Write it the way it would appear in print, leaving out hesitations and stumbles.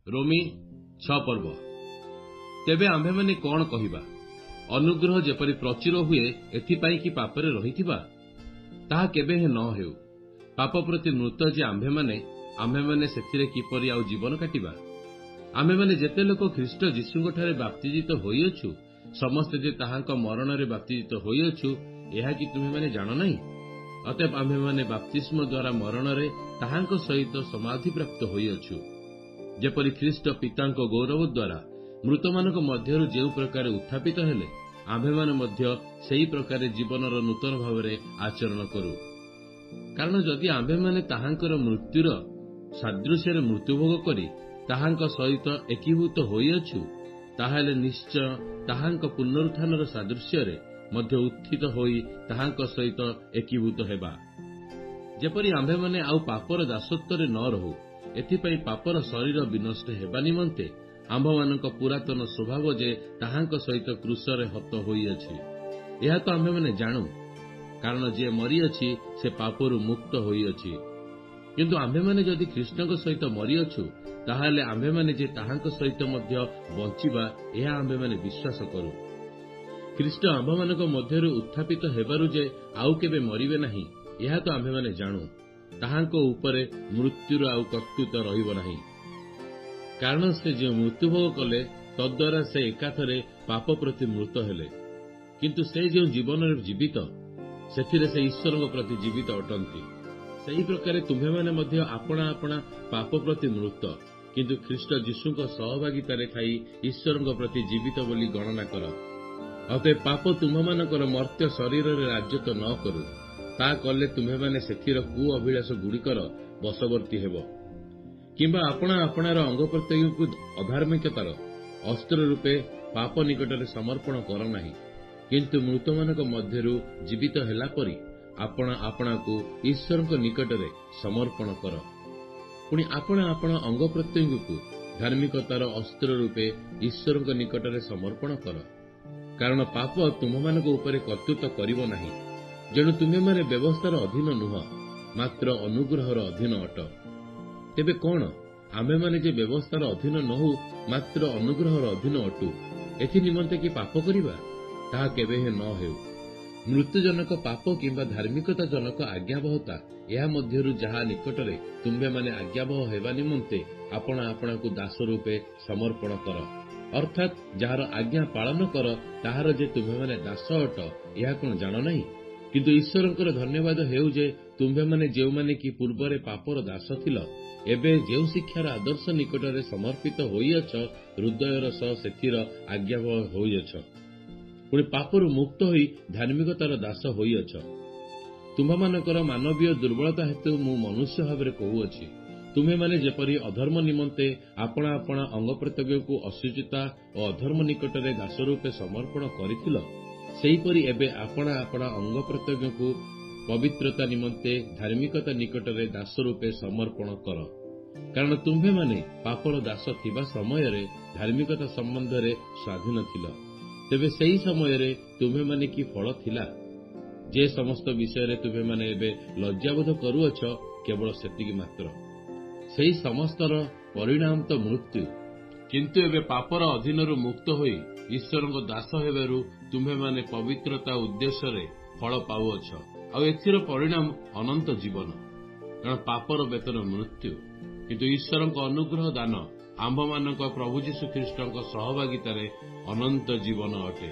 ରୋମୀ 6 ପର୍ବ। ତେବେ ଆମ୍ଭେମାନେ କଣ କହିବା? ଅନୁଗ୍ରହ ଯେପରି ପ୍ରଚୁର ହୁଏ ଏଥିପାଇଁ କି ପାପରେ ରହିଥିବା? ତାହା କେବେ ନ ହେଉ। ପାପ ପ୍ରତି ମୃତ ଯେ ଆମ୍ଭେମାନେ ସେଥିରେ କିପରି ଆଉ ଜୀବନ କାଟିବା? ଆମ୍ଭେମାନେ ଯେତେ ଲୋକ ଖ୍ରୀଷ୍ଟ ଯୀଶୁଙ୍କଠାରେ ବାପ୍ତିଜିତ ହୋଇଅଛୁ, ସମସ୍ତେ ଯେ ତାହାଙ୍କ ମରଣରେ ବାପ୍ତିଜିତ ହୋଇଅଛୁ, ଏହା କି ତୁମେମାନେ ଜାଣ ନାହିଁ? ଅତଏବ ଆମ୍ଭେମାନେ ବାପ୍ତିସ୍ମ ଦ୍ୱାରା ମରଣରେ ତାହାଙ୍କ ସହିତ ସମାଧିପ୍ରାପ୍ତ ହୋଇଅଛୁ, ଯେପରି ଖ୍ରୀଷ୍ଟ ପିତାଙ୍କ ଗୌରବ ଦ୍ୱାରା ମୃତମାନଙ୍କ ମଧ୍ୟରୁ ଯେଉଁ ପ୍ରକାର ଉତ୍ଥାପିତ ହେଲେ, ଆମ୍ଭେମାନେ ମଧ୍ୟ ସେହି ପ୍ରକାର ଜୀବନର ନୂତନ ଭାବରେ ଆଚରଣ କରୁ। କାରଣ ଯଦି ଆମ୍ଭେମାନେ ତାହାଙ୍କର ମୃତ୍ୟୁର ସାଦୃଶ୍ୟରେ ମୃତ୍ୟୁଭୋଗ କରି ତାହାଙ୍କ ସହିତ ଏକୀଭୂତ ହୋଇଅଛୁ, ତାହେଲେ ନିଶ୍ଚୟ ତାହାଙ୍କ ପୁନରୁତ୍ଥାନର ସାଦୃଶ୍ୟରେ ମଧ୍ୟ ଉତ୍ଥିତ ହୋଇ ତାହାଙ୍କ ସହିତ ଏକୀଭୂତ ହେବା, ଯେପରି ଆମ୍ଭେମାନେ ଆଉ ପାପର ଦାସତ୍ୱରେ ନ ରହୁ। ଏଥିପାଇଁ ପାପର ଶରୀର ବିନଷ୍ଟ ହେବା ନିମନ୍ତେ ଆମ୍ଭମାନଙ୍କ ପୁରାତନ ସ୍ୱଭାବ ଯେ ତାହାଙ୍କ ସହିତ କ୍ରୁଶରେ ହତ ହୋଇଅଛି, ଏହା ତ ଆମ୍ଭେମାନେ ଜାଣୁ। କାରଣ ଯିଏ ମରିଅଛି ସେ ପାପରୁ ମୁକ୍ତ ହୋଇଅଛି। କିନ୍ତୁ ଆମ୍ଭେମାନେ ଯଦି ଖ୍ରୀଷ୍ଟଙ୍କ ସହିତ ମରିଅଛୁ, ତାହେଲେ ଆମ୍ଭେମାନେ ଯେ ତାହାଙ୍କ ସହିତ ମଧ୍ୟ ବଞ୍ଚିବା, ଏହା ଆମ୍ଭେମାନେ ବିଶ୍ୱାସ କରୁ। ଖ୍ରୀଷ୍ଟ ଆମ୍ଭମାନଙ୍କ ମଧ୍ୟରୁ ଉତ୍ଥାପିତ ହେବାରୁ ଯେ ଆଉ କେବେ ମରିବେ ନାହିଁ, ଏହା ତ ଆମ୍ଭେମାନେ ଜାଣୁ। ତାହାଙ୍କ ଉପରେ ମୃତ୍ୟୁର ଆଉ କର୍ତ୍ତୃତ୍ୱ ରହିବ ନାହିଁ। କାରଣ ସେ ଯେଉଁ ମୃତ୍ୟୁଭୋଗ କଲେ, ତଦ୍ୱାରା ସେ ଏକାଥରେ ପାପ ପ୍ରତି ମୃତ ହେଲେ। କିନ୍ତୁ ସେ ଯେଉଁ ଜୀବନରେ ଜୀବିତ, ସେଥିରେ ସେ ଈଶ୍ୱରଙ୍କ ପ୍ରତି ଜୀବିତ ଅଟନ୍ତି। ସେହି ପ୍ରକାରେ ତୁମ୍ଭେମାନେ ମଧ୍ୟ ଆପଣା ଆପଣା ପାପ ପ୍ରତି ମୃତ, କିନ୍ତୁ ଖ୍ରୀଷ୍ଟ ଯୀଶୁଙ୍କ ସହଭାଗିତାରେ ଥାଇ ଈଶ୍ୱରଙ୍କ ପ୍ରତି ଜୀବିତ ବୋଲି ଗଣନା କର। ଅତଏବ ପାପ ତୁମ୍ଭମାନଙ୍କର ମର୍ତ୍ତ୍ୟ ଶରୀରରେ ରାଜତ୍ୱ ନ କରୁ। ତା କଲେ ତୁମ୍ଭେମାନେ ସେଥିର କୁଅଭିଳାଷ ଗୁଡ଼ିକର ବଶବର୍ତ୍ତୀ ହେବ। କିମ୍ବା ଆପଣା ଆପଣାର ଅଙ୍ଗ ପ୍ରତ୍ୟଙ୍ଗକୁ ଅଧାର୍ମିକତାର ଅସ୍ତ୍ର ରୂପେ ପାପ ନିକଟରେ ସମର୍ପଣ କର ନାହିଁ, କିନ୍ତୁ ମୃତମାନଙ୍କ ମଧ୍ୟରୁ ଜୀବିତ ହେଲା ପରି ଆପଣା ଆପଣାକୁ ଈଶ୍ୱରଙ୍କ ନିକଟରେ ସମର୍ପଣ କର। ପୁଣି ଆପଣା ଆପଣା ଅଙ୍ଗ ପ୍ରତ୍ୟଙ୍ଗକୁ ଧାର୍ମିକତାର ଅସ୍ତ୍ର ରୂପେ ଈଶ୍ୱରଙ୍କ ନିକଟରେ ସମର୍ପଣ କର। କାରଣ ପାପ ତୁମମାନଙ୍କ ଉପରେ କର୍ତ୍ତୃତ୍ୱ କରିବ ନାହିଁ। ଯେଣୁ ତୁମେମାନେ ବ୍ୟବସ୍ଥାର ଅଧୀନ ନୁହଁ, ମାତ୍ର ଅନୁଗ୍ରହର ଅଧୀନ ଅଟ। ତେବେ କଣ, ଆମ୍ଭେମାନେ ଯେ ବ୍ୟବସ୍ଥାର ଅଧୀନ ନହୁ, ମାତ୍ର ଅନୁଗ୍ରହର ଅଧୀନ ଅଟୁ, ଏଥି ନିମନ୍ତେ କି ପାପ କରିବା? ତାହା କେବେ ନ ହେଉ। ମୃତ୍ୟୁଜନକ ପାପ କିମ୍ବା ଧାର୍ମିକତା ଜନକ ଆଜ୍ଞାବହତା, ଏହା ମଧ୍ୟରୁ ଯାହା ନିକଟରେ ତୁମ୍ଭେମାନେ ଆଜ୍ଞାବହ ହେବା ନିମନ୍ତେ ଆପଣା ଆପଣାକୁ ଦାସ ରୂପେ ସମର୍ପଣ କର। ଅର୍ଥାତ୍ ଯାହାର ଆଜ୍ଞା ପାଳନ କର, ତାହାର ଯେ ତୁମ୍ଭେମାନେ ଦାସ ଅଟ, ଏହା କଣ ଜାଣ ନାହିଁ? କିନ୍ତୁ ଈଶ୍ୱରଙ୍କର ଧନ୍ୟବାଦ ହେଉ ଯେ ତୁମ୍ଭେମାନେ ଯେଉଁମାନେ କି ପୂର୍ବରେ ପାପର ଦାସ ଥିଲ, ଏବେ ଯେଉଁ ଶିକ୍ଷାର ଆଦର୍ଶ ନିକଟରେ ସମର୍ପିତ ହୋଇଅଛ, ହୃଦୟର ସହ ସେଥିର ଆଜ୍ଞାବହ ହୋଇଅଛ। ପୁଣି ପାପରୁ ମୁକ୍ତ ହୋଇ ଧାର୍ମିକତାର ଦାସ ହୋଇଅଛ। ତୁମ୍ଭମାନଙ୍କର ମାନବୀୟ ଦୁର୍ବଳତା ହେତୁ ମୁଁ ମନୁଷ୍ୟ ଭାବରେ କହୁଅଛି। ତୁମ୍ଭେମାନେ ଯେପରି ଅଧର୍ମ ନିମନ୍ତେ ଆପଣା ଆପଣା ଅଙ୍ଗ ପ୍ରତ୍ୟଙ୍ଗକୁ ଅଶୁଚିତା ଓ ଅଧର୍ମ ନିକଟରେ ଦାସ ରୂପେ ସମର୍ପଣ କରିଥିଲ, ସେହିପରି ଏବେ ଆପଣା ଆପଣା ଅଙ୍ଗ ପ୍ରତ୍ୟଙ୍ଗକୁ ପବିତ୍ରତା ନିମନ୍ତେ ଧାର୍ମିକତା ନିକଟରେ ଦାସ ରୂପେ ସମର୍ପଣ କର। କାରଣ ତୁମ୍ଭେମାନେ ପାପର ଦାସ ଥିବା ସମୟରେ ଧାର୍ମିକତା ସମ୍ବନ୍ଧରେ ସ୍ୱାଧୀନ ଥିଲ। ତେବେ ସେହି ସମୟରେ ତୁମ୍ଭେମାନେ କି ଫଳ ଥିଲା? ଯେ ସମସ୍ତ ବିଷୟରେ ତୁମ୍ଭେମାନେ ଏବେ ଲଜ୍ଜାବୋଧ କରୁଅଛ, କେବଳ ସେତିକି ମାତ୍ର। ସେହି ସମସ୍ତର ପରିଣାମ ତ ମୃତ୍ୟୁ। କିନ୍ତୁ ଏବେ ପାପର ଅଧୀନରୁ ମୁକ୍ତ ହୋଇ ଈଶ୍ୱରଙ୍କ ଦାସ ହେବାରୁ ତୁମ୍ଭେମାନେ ପବିତ୍ରତା ଉଦ୍ଦେଶ୍ୟରେ ଫଳ ପାଉଅଛ, ଆଉ ଏଥିର ପରିଣାମ ଅନନ୍ତ ଜୀବନ। କାରଣ ପାପର ବେତନ ମୃତ୍ୟୁ, କିନ୍ତୁ ଈଶ୍ୱରଙ୍କ ଅନୁଗ୍ରହ ଦାନ ଆମ୍ଭମାନଙ୍କ ପ୍ରଭୁ ଯୀଶୁ ଖ୍ରୀଷ୍ଟଙ୍କ ସହଭାଗିତାରେ ଅନନ୍ତ ଜୀବନ ଅଟେ।